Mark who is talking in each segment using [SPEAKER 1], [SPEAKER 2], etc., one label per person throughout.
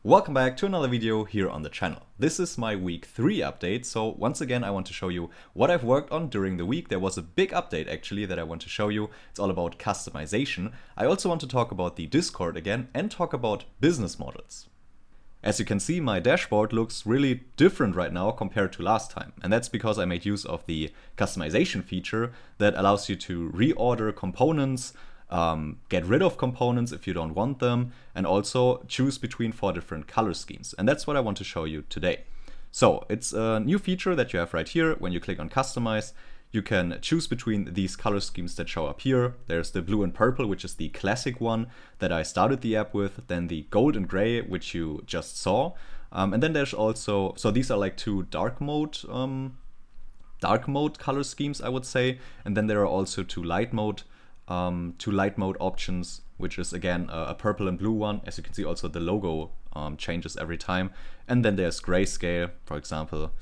[SPEAKER 1] Welcome back to another video here on the channel. This is my week 3 update, so once again I want to show you what I've worked on during the week. There was a big update actually that I want to show you. It's all about customization. I also want to talk about the Discord again and talk about business models. As you can see, my dashboard looks really different right now compared to last time, and that's because I made use of the customization feature that allows you to reorder components, get rid of components if you don't want them, and also choose between 4 different color schemes. And that's what I want to show you today. So it's a new feature that you have right here. When you click on Customize, you can choose between these color schemes that show up here. There's the blue and purple, which is the classic one that I started the app with, then the gold and gray, which you just saw. And then there's also, so these are like 2 dark mode color schemes, I would say. And then there are also 2 light mode options, which is again a purple and blue one. As you can see, also the logo changes every time. And then there's grayscale, for example.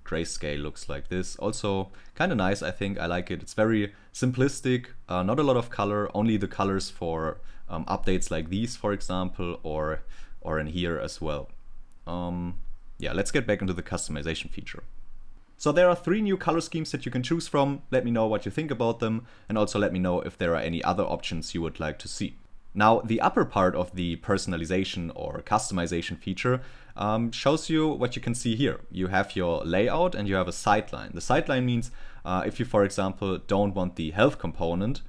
[SPEAKER 1] Grayscale looks like this. Also kind of nice, I think. I like it. It's very simplistic, not a lot of color, only the colors for updates like these, for example, or in here as well. Yeah, let's get back into the customization feature. So there are 3 new color schemes that you can choose from. Let me know what you think about them, and also let me know if there are any other options you would like to see. Now, the upper part of the personalization or customization feature shows you what you can see here. You have your layout and you have a sightline. The sightline means if you, for example, don't want the health component,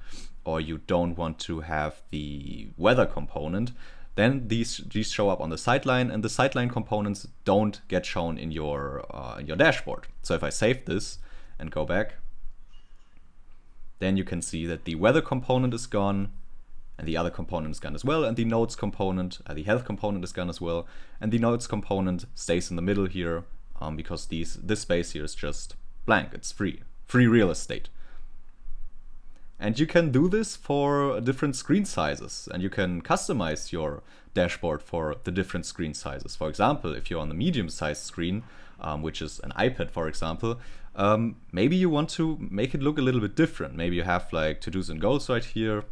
[SPEAKER 1] or you don't want to have the weather component, then these show up on the sightline, and the sightline components don't get shown in your dashboard. So if I save this and go back, then you can see that the weather component is gone, and the other component is gone as well, and the nodes component, the health component is gone as well, and the nodes component stays in the middle here because this space here is just blank. It's free real estate. And you can do this for different screen sizes, and you can customize your dashboard for the different screen sizes. For example, if you're on the medium-sized screen, which is an iPad, for example, maybe you want to make it look a little bit different. Maybe you have like to-dos and goals right here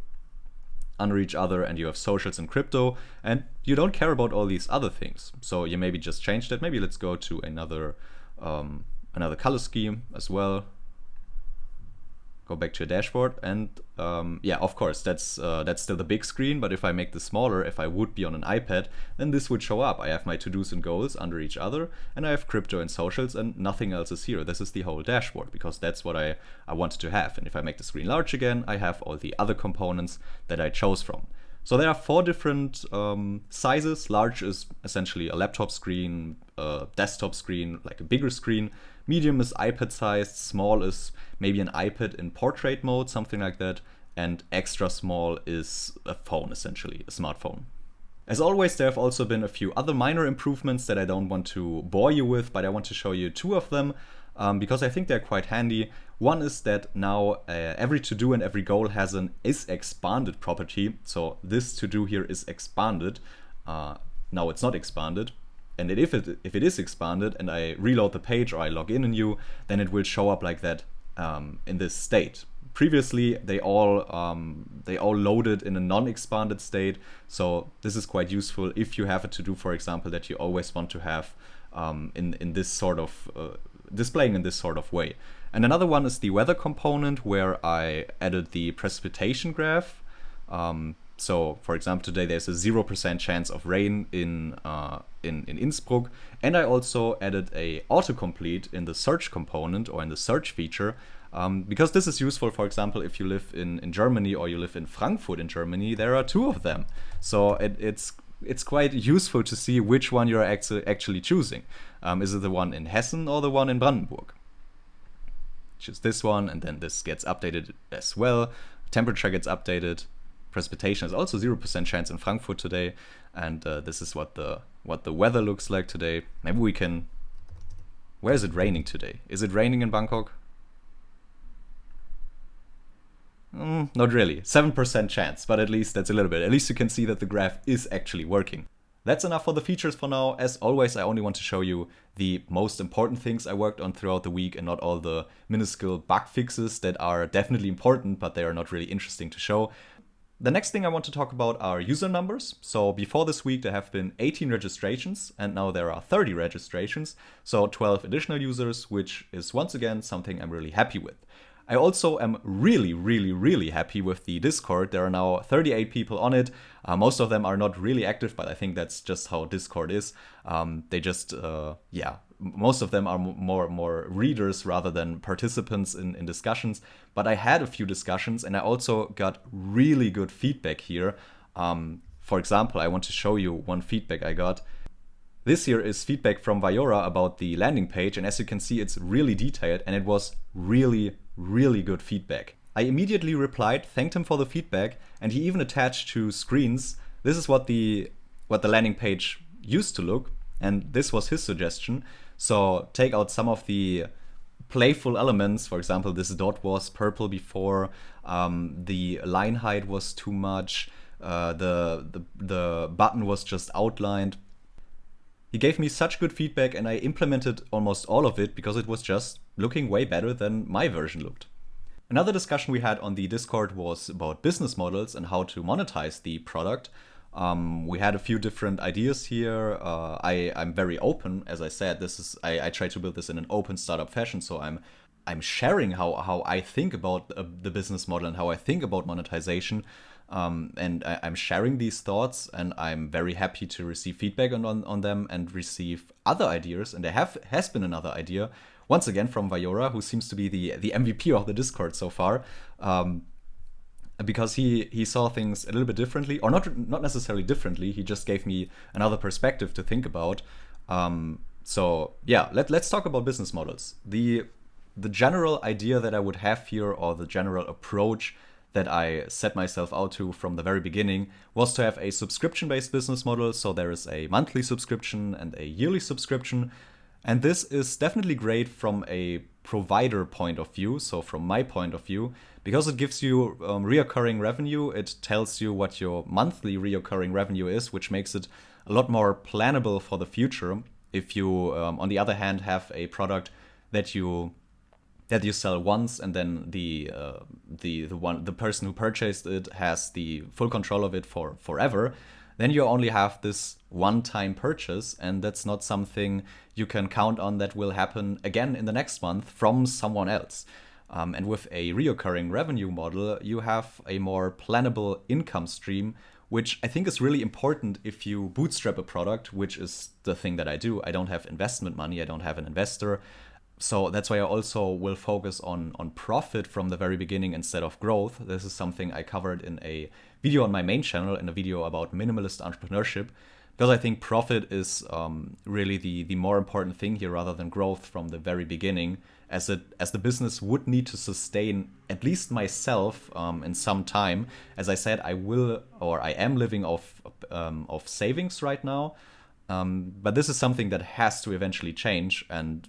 [SPEAKER 1] under each other, and you have socials and crypto, and you don't care about all these other things. So you maybe just change that. Maybe let's go to another color scheme as well. Go back to your dashboard, and yeah, of course, that's still the big screen, but if I make this smaller, if I would be on an iPad, then this would show up. I have my to-dos and goals under each other, and I have crypto and socials, and nothing else is here. This is the whole dashboard, because that's what I wanted to have. And if I make the screen large again, I have all the other components that I chose from. So there are 4 different sizes. Large is essentially a laptop screen, a desktop screen, like a bigger screen. Medium is iPad sized, small is maybe an iPad in portrait mode, something like that, and extra small is a phone, essentially, a smartphone. As always, there have also been a few other minor improvements that I don't want to bore you with, but I want to show you 2 of them because I think they're quite handy. One is that now every to-do and every goal has an isExpanded property. So this to-do here is expanded. Now it's not expanded. And if it is expanded and I reload the page or I log in anew, then it will show up like that in this state. Previously, they all loaded in a non-expanded state. So this is quite useful if you have a to-do, for example, that you always want to have in this sort of displaying in this sort of way. And another one is the weather component, where I added the precipitation graph. So, for example, today there's a 0% chance of rain in Innsbruck, and I also added a autocomplete in the search component or in the search feature, because this is useful. For example, if you live in Germany or you live in Frankfurt in Germany, there are 2 of them. So it's quite useful to see which one you're actually choosing. Is it the one in Hessen or the one in Brandenburg? Choose this one, and then this gets updated as well. Temperature gets updated. Precipitation is also 0% chance in Frankfurt today, and this is what the weather looks like today. Maybe we can. Where is it raining today? Is it raining in Bangkok? Not really. 7% chance, but at least that's a little bit. At least you can see that the graph is actually working. That's enough for the features for now. As always, I only want to show you the most important things I worked on throughout the week, and not all the minuscule bug fixes that are definitely important, but they are not really interesting to show. The next thing I want to talk about are user numbers. So before this week, there have been 18 registrations, and now there are 30 registrations. So 12 additional users, which is once again something I'm really happy with. I also am really, really, really happy with the Discord. There are now 38 people on it. Most of them are not really active, but I think that's just how Discord is. Most of them are more readers rather than participants in discussions. But I had a few discussions, and I also got really good feedback here. For example, I want to show you one feedback I got. This here is feedback from Viora about the landing page, and as you can see, it's really detailed, and it was really, really good feedback. I immediately replied, thanked him for the feedback, and he even attached 2 screens. This is what the landing page used to look, and this was his suggestion. So take out some of the playful elements. For example, this dot was purple before, the line height was too much, the button was just outlined. He gave me such good feedback, and I implemented almost all of it because it was just looking way better than my version looked. Another discussion we had on the Discord was about business models and how to monetize the product. We had a few different ideas here. I'm very open, as I said. I try to build this in an open startup fashion, so I'm sharing how I think about the business model and how I think about monetization. And I'm sharing these thoughts, and I'm very happy to receive feedback on them and receive other ideas. And there has been another idea, once again from Viora, who seems to be the MVP of the Discord so far, because he saw things a little bit differently, or not necessarily differently. He just gave me another perspective to think about. So yeah, let's talk about business models. The general idea that I would have here, or the general approach that I set myself out to from the very beginning, was to have a subscription-based business model. So there is a monthly subscription and a yearly subscription. And this is definitely great from a provider point of view, so from my point of view, because it gives you reoccurring revenue. It tells you what your monthly reoccurring revenue is, which makes it a lot more plannable for the future. If you, on the other hand, have a product that you sell once, and then the person who purchased it has the full control of it for forever, then you only have this one-time purchase, and that's not something you can count on that will happen again in the next month from someone else. And with a reoccurring revenue model, you have a more plannable income stream, which I think is really important if you bootstrap a product, which is the thing that I do. I don't have investment money, I don't have an investor. So that's why I also will focus on profit from the very beginning instead of growth. This is something I covered in a video on my main channel, in a video about minimalist entrepreneurship, because I think profit is really the more important thing here rather than growth from the very beginning, as the business would need to sustain at least myself in some time. As I said, I am living off savings right now, but this is something that has to eventually change, and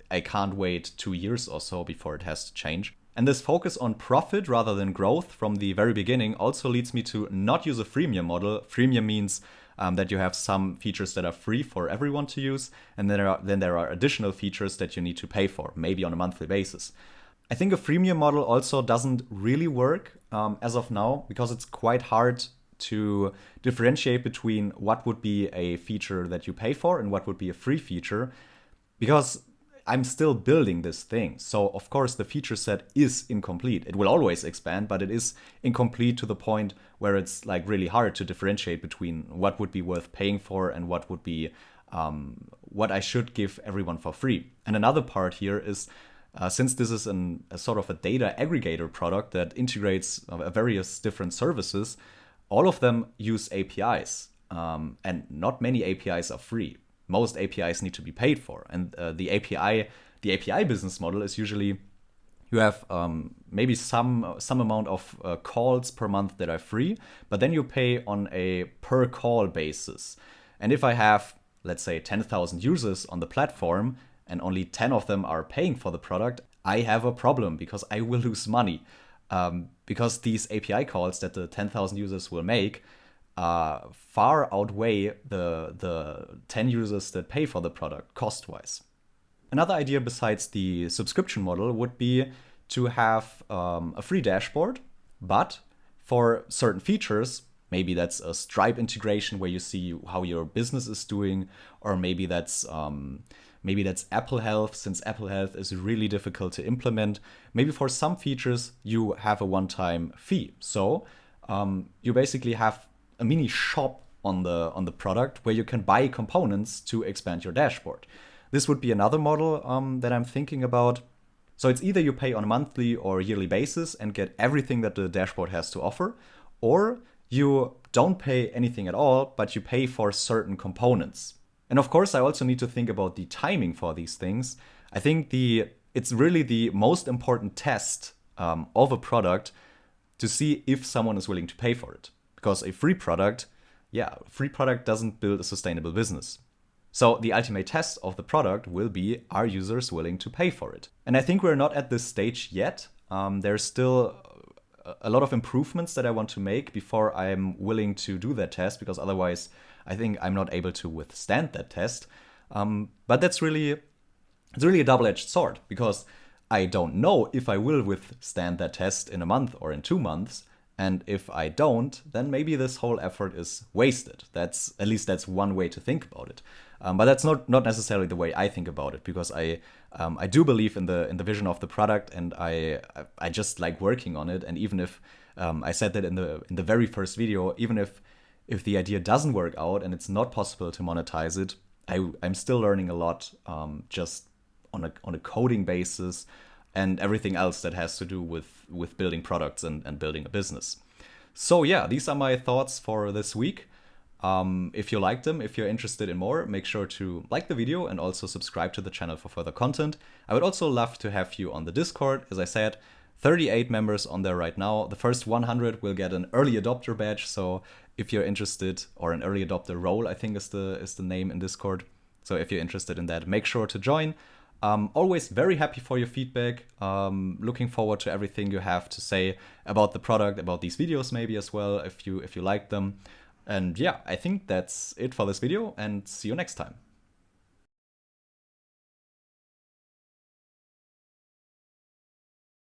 [SPEAKER 1] I can't wait 2 years or so before it has to change. And this focus on profit rather than growth from the very beginning also leads me to not use a freemium model. Freemium means that you have some features that are free for everyone to use, and then there are additional features that you need to pay for, maybe on a monthly basis. I think a freemium model also doesn't really work as of now, because it's quite hard to differentiate between what would be a feature that you pay for and what would be a free feature, because I'm still building this thing. So of course the feature set is incomplete. It will always expand, but it is incomplete to the point where it's like really hard to differentiate between what would be worth paying for and what would be what I should give everyone for free. And another part here is since this is a sort of a data aggregator product that integrates various different services, all of them use APIs, and not many APIs are free. Most APIs need to be paid for, and the API business model is usually you have maybe some amount of calls per month that are free, but then you pay on a per call basis. And if I have, let's say, 10,000 users on the platform and only 10 of them are paying for the product, I have a problem because I will lose money, because these API calls that the 10,000 users will make far outweigh the 10 users that pay for the product cost-wise. Another idea besides the subscription model would be to have a free dashboard, but for certain features, maybe that's a Stripe integration where you see how your business is doing, or maybe that's Apple Health, since Apple Health is really difficult to implement. Maybe for some features you have a one-time fee. So you basically have a mini shop on the product where you can buy components to expand your dashboard. This would be another model that I'm thinking about. So it's either you pay on a monthly or yearly basis and get everything that the dashboard has to offer, or you don't pay anything at all, but you pay for certain components. And of course, I also need to think about the timing for these things. I think it's really the most important test of a product to see if someone is willing to pay for it. Because a free product doesn't build a sustainable business. So the ultimate test of the product will be, are users willing to pay for it? And I think we're not at this stage yet. There's still a lot of improvements that I want to make before I'm willing to do that test, because otherwise I think I'm not able to withstand that test. But it's really a double-edged sword, because I don't know if I will withstand that test in a month or in 2 months. And if I don't, then maybe this whole effort is wasted. That's one way to think about it. But that's not necessarily the way I think about it, because I do believe in the vision of the product, and I just like working on it. And even if I said that in the very first video, even if the idea doesn't work out and it's not possible to monetize it, I'm still learning a lot, just on a coding basis and everything else that has to do with building products and building a business. So yeah, these are my thoughts for this week. If you liked them, if you're interested in more, make sure to like the video and also subscribe to the channel for further content. I would also love to have you on the Discord. As I said, 38 members on there right now. The first 100 will get an early adopter badge. So if you're interested, or an early adopter role, I think is the name in Discord. So if you're interested in that, make sure to join. Always very happy for your feedback. Looking forward to everything you have to say about the product, about these videos maybe as well, if you like them. And yeah, I think that's it for this video, and see you next time.